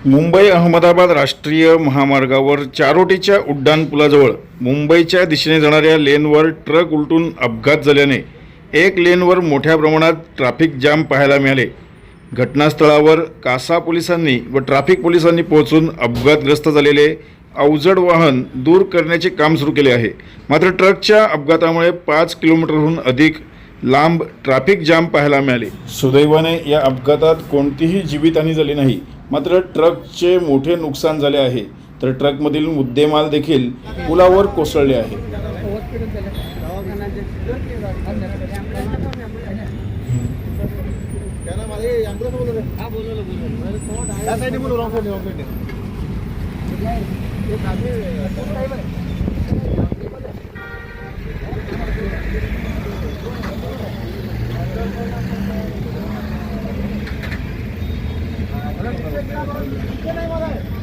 मुंबई अहमदाबाद राष्ट्रीय महामार्गावर चारोटीच्या उड्डाणपुलाजवळ मुंबईच्या दिशेने जाणाऱ्या लेनवर ट्रक उलटून अपघात झाल्याने एक लेनवर मोठ्या प्रमाणात ट्रॅफिक जाम पाहायला मिळाले। घटनास्थळावर कासा पोलिसांनी व ट्रॅफिक पोलिसांनी पोहोचून अपघातग्रस्त झालेले अवजड वाहन दूर करण्याचे काम सुरू केले आहे। मात्र ट्रकच्या अपघातामुळे 5 किलोमीटरहून अधिक लांब ट्रॅफिक जाम पाहायला मिळाले। सुदैवाने या अपघातात कोणतीही जीवितहानी झाली नाही, मात्र ट्रकचे मोठे नुकसान झाले आहे। तर ट्रकमधील मुद्देमाल देखील पुलावर कोसळले आहे। नहीं